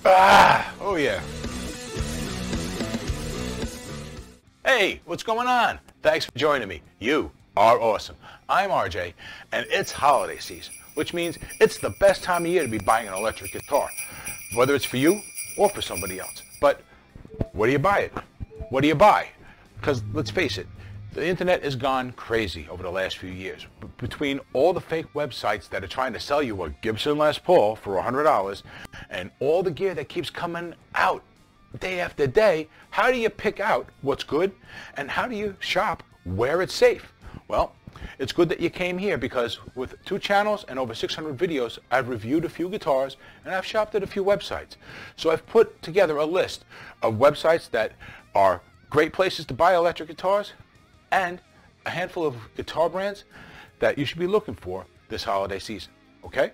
Oh yeah. Hey, what's going on? Thanks for joining me. You are awesome. I'm RJ, and it's holiday season, which means it's the best time of year to be buying an electric guitar, whether it's for you or for somebody else. But where do you buy it? What do you buy? Because let's face it, the internet has gone crazy over the last few years. Between all the fake websites that are trying to sell you a Gibson Les Paul for $100 and all the gear that keeps coming out day after day, how do you pick out what's good and how do you shop where it's safe? Well, it's good that you came here because with 2 channels and over 600 videos, I've reviewed a few guitars and I've shopped at a few websites. So I've put together a list of websites that are great places to buy electric guitars and a handful of guitar brands that you should be looking for this holiday season, okay?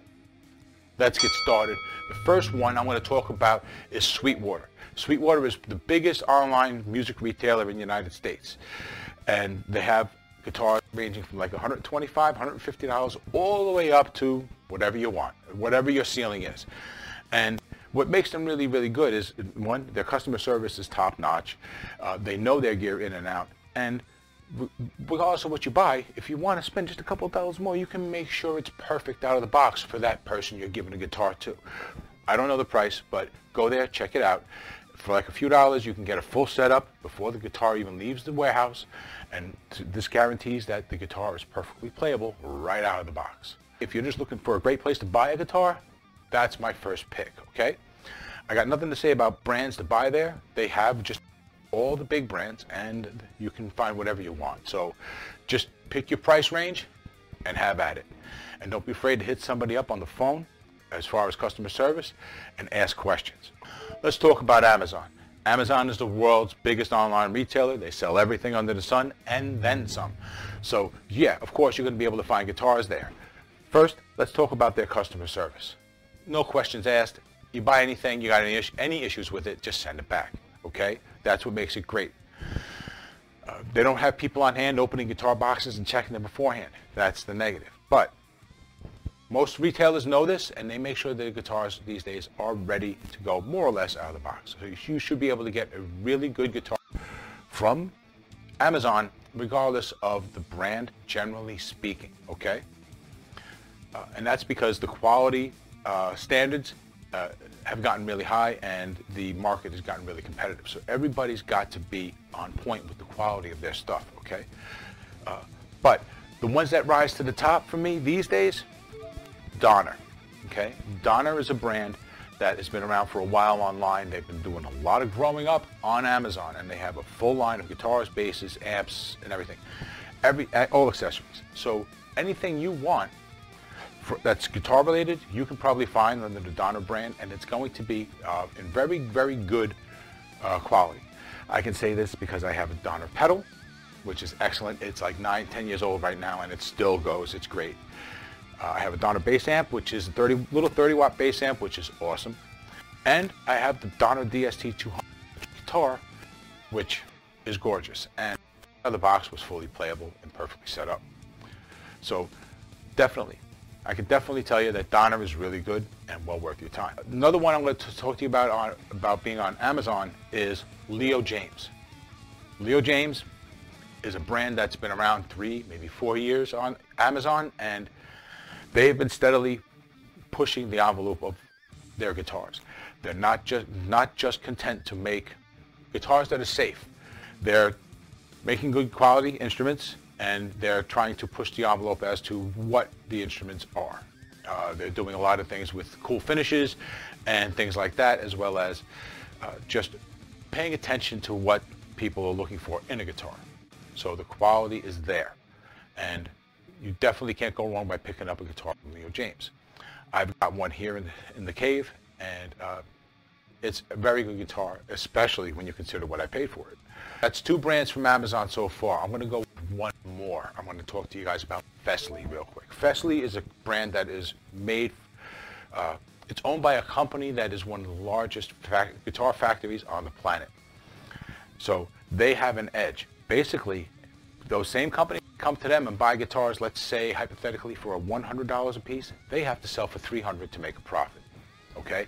Let's get started. The first one I'm going to talk about is Sweetwater. Sweetwater is the biggest online music retailer in the United States. And they have guitars ranging from like $125, $150 all the way up to whatever you want, whatever your ceiling is. And what makes them really, really good is, one, their customer service is top notch. They know their gear in and out. And regardless of what you buy, if you want to spend just a couple of dollars more, you can make sure it's perfect out of the box for that person you're giving a guitar to. I don't know the price, but go there, check it out. For like a few dollars, you can get a full setup before the guitar even leaves the warehouse, and this guarantees that the guitar is perfectly playable right out of the box. If you're just looking for a great place to buy a guitar, that's my first pick, okay? I got nothing to say about brands to buy there. They have just all the big brands and you can find whatever you want. So just pick your price range and have at it. And don't be afraid to hit somebody up on the phone as far as customer service and ask questions. Let's talk about Amazon. Amazon is the world's biggest online retailer. They sell everything under the sun and then some. So yeah, of course you're going to be able to find guitars there. First, let's talk about their customer service. No questions asked. You buy anything, you got any issues with it, just send it back. Okay? That's what makes it great. They don't have people on hand opening guitar boxes and checking them beforehand. That's the negative. But most retailers know this and they make sure their guitars these days are ready to go more or less out of the box. So you should be able to get a really good guitar from Amazon regardless of the brand, generally speaking. Okay? And that's because the quality standards have gotten really high and the market has gotten really competitive. So everybody's got to be on point with the quality of their stuff, okay? But the ones that rise to the top for me these days, Donner, okay? Donner is a brand that has been around for a while online. They've been doing a lot of growing up on Amazon and they have a full line of guitars, basses, amps, and everything. All accessories. So anything you want that's guitar related, you can probably find under the Donner brand, and it's going to be in very, very good quality. I can say this because I have a Donner pedal, which is excellent. It's like 9, 10 years old right now, and it still goes. It's great. I have a Donner bass amp, which is a little 30-watt bass amp, which is awesome. And I have the Donner DST 200 guitar, which is gorgeous. And the box was fully playable and perfectly set up. So definitely, I can definitely tell you that Donner is really good and well worth your time. Another one I'm going to talk to you about being on Amazon is JAYMZ. JAYMZ is a brand that's been around 3, maybe 4 years on Amazon, and they've been steadily pushing the envelope of their guitars. They're not just content to make guitars that are safe. They're making good quality instruments, and they're trying to push the envelope as to what the instruments are. They're doing a lot of things with cool finishes and things like that, as well as just paying attention to what people are looking for in a guitar. So the quality is there, and you definitely can't go wrong by picking up a guitar from JAYMZ. I've got one here in the cave, and it's a very good guitar, especially when you consider what I paid for it. That's 2 brands from Amazon so far. I'm going to go with one more. I'm going to talk to you guys about FESLEY real quick. FESLEY is a brand that is made, it's owned by a company that is one of the largest guitar factories on the planet. So they have an edge. Basically, those same companies come to them and buy guitars, let's say hypothetically for $100 a piece, they have to sell for $300 to make a profit. Okay?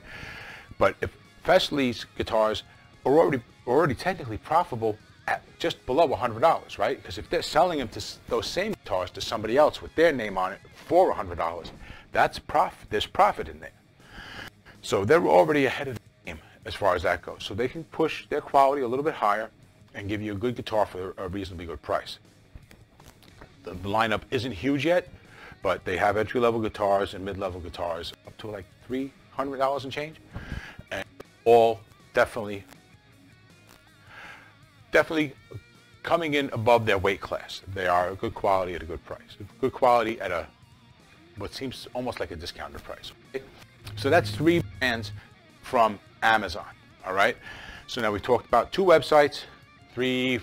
But if FESLEY's guitars are already technically profitable at just below $100, right? Because if they're selling them to those same guitars to somebody else with their name on it for $100, that's profit. There's profit in there. So they're already ahead of the game as far as that goes. So they can push their quality a little bit higher and give you a good guitar for a reasonably good price. The lineup isn't huge yet, but they have entry-level guitars and mid-level guitars up to like $300 and change, and all definitely coming in above their weight class. They are a good quality at a good price. Good quality at what seems almost like a discounted price. Okay? So that's 3 brands from Amazon. All right. So now we talked about 2 websites, 3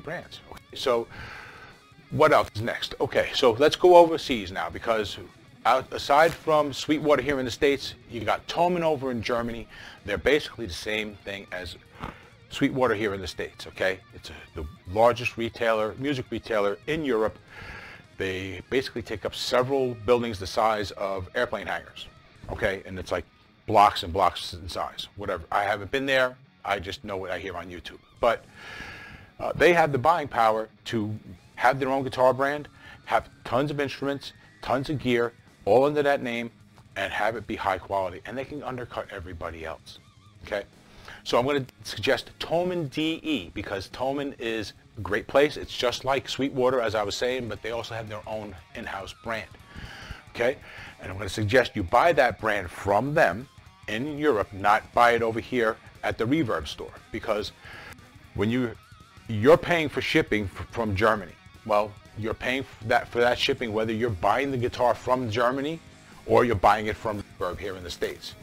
brands. Okay. So what else is next? Okay, so let's go overseas now, because aside from Sweetwater here in the States, you got Thomann over in Germany. They're basically the same thing as Sweetwater here in the States, okay? It's the largest music retailer in Europe. They basically take up several buildings the size of airplane hangars, okay? And it's like blocks and blocks in size, whatever. I haven't been there. I just know what I hear on YouTube. But they have the buying power to have their own guitar brand, have tons of instruments, tons of gear, all under that name, and have it be high quality. And they can undercut everybody else, okay? So I'm going to suggest Thomann DE, because Thomann is a great place. It's just like Sweetwater, as I was saying, but they also have their own in-house brand, okay? And I'm going to suggest you buy that brand from them in Europe, not buy it over here at the Reverb store, because when you're paying for shipping from Germany, well, you're paying for that shipping whether you're buying the guitar from Germany or you're buying it from Reverb here in the States.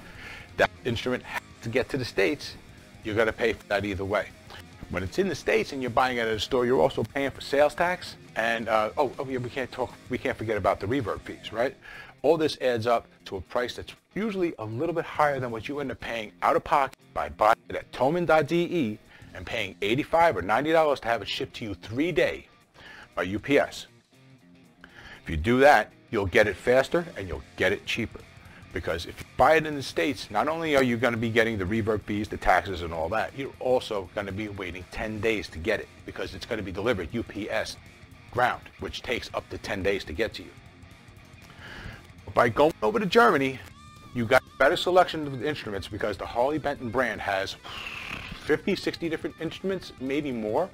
That instrument has to get to the States. You're going to pay for that either way. When it's in the States and you're buying it at a store, you're also paying for sales tax. And yeah, we can't forget about the reverb fees, right? All this adds up to a price that's usually a little bit higher than what you end up paying out of pocket by buying it at Thomann.de and paying $85 or $90 to have it shipped to you 3-day by UPS. If you do that, you'll get it faster and you'll get it cheaper. Because if you buy it in the States, not only are you going to be getting the reverb fees, the taxes and all that, you're also going to be waiting 10 days to get it, because it's going to be delivered UPS ground, which takes up to 10 days to get to you. By going over to Germany, you got a better selection of instruments, because the Harley Benton brand has 50, 60 different instruments, maybe more,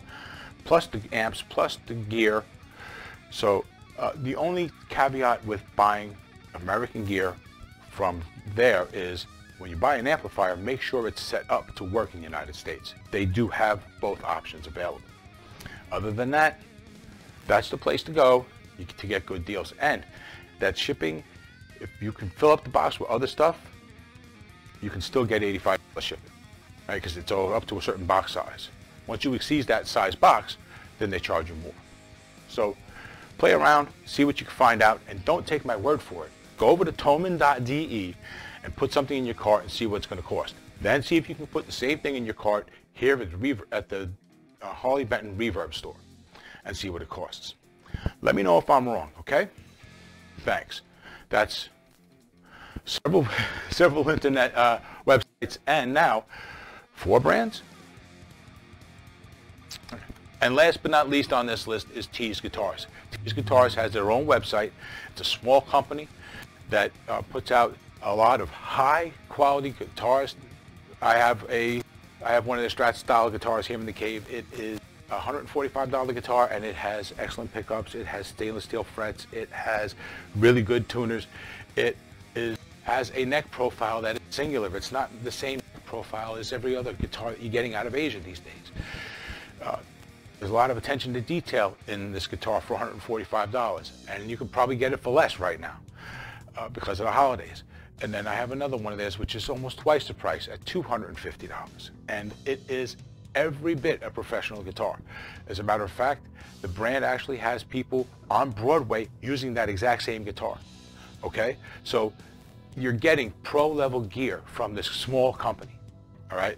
plus the amps, plus the gear. So the only caveat with buying American gear from there is when you buy an amplifier, make sure it's set up to work in the United States. They do have both options available. Other than that, that's the place to go to get good deals. And that shipping, if you can fill up the box with other stuff, you can still get $85 shipping, right? Because it's all up to a certain box size. Once you exceed that size box, then they charge you more. So play around, see what you can find out, and don't take my word for it. Go over to Thomann.de and put something in your cart and see what it's going to cost. Then see if you can put the same thing in your cart here at the Harley Benton Reverb store and see what it costs. Let me know if I'm wrong, okay? Thanks. That's several internet websites, and now 4 brands. And last but not least on this list is TEASE Guitars. TEASE Guitars has their own website. It's a small company that puts out a lot of high quality guitars. I have one of their Strat style guitars here in the cave. It is a $145 guitar, and it has excellent pickups. It has stainless steel frets. It has really good tuners. It has a neck profile that is singular. It's not the same profile as every other guitar that you're getting out of Asia these days. There's a lot of attention to detail in this guitar for $145, and you could probably get it for less right now because of the holidays. And then I have another one of theirs which is almost twice the price at $250, and it is every bit a professional guitar. As a matter of fact, the brand actually has people on Broadway using that exact same guitar. Okay, so you're getting pro-level gear from this small company. All right,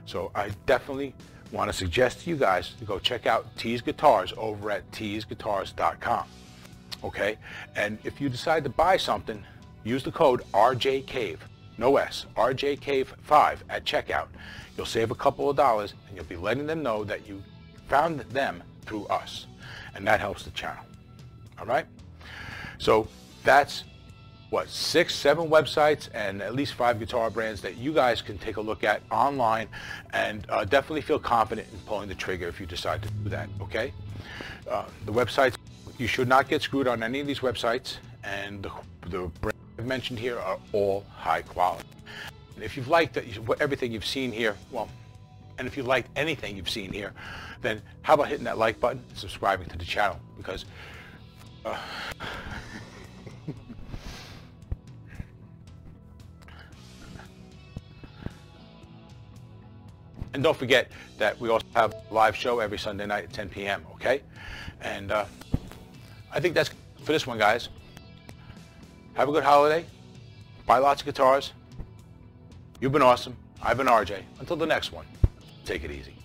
so I definitely want to suggest to you guys to go check out TEASE Guitars over at teaseguitars.com. Okay, and if you decide to buy something, use the code RJCAVE. no S, RJ Cave 5 at checkout. You'll save a couple of dollars, and you'll be letting them know that you found them through us, and that helps the channel. All right? So that's what, 6, 7 websites and at least 5 guitar brands that you guys can take a look at online, and definitely feel confident in pulling the trigger if you decide to do that, okay? The websites, you should not get screwed on any of these websites, and the brands I've mentioned here are all high quality. And if you've liked everything you've seen here, well, and if you liked anything you've seen here, then how about hitting that like button and subscribing to the channel, because and don't forget that we also have a live show every Sunday night at 10 p.m., okay? And I think that's for this one, guys. Have a good holiday. Buy lots of guitars. You've been awesome. I've been RJ. Until the next one, take it easy.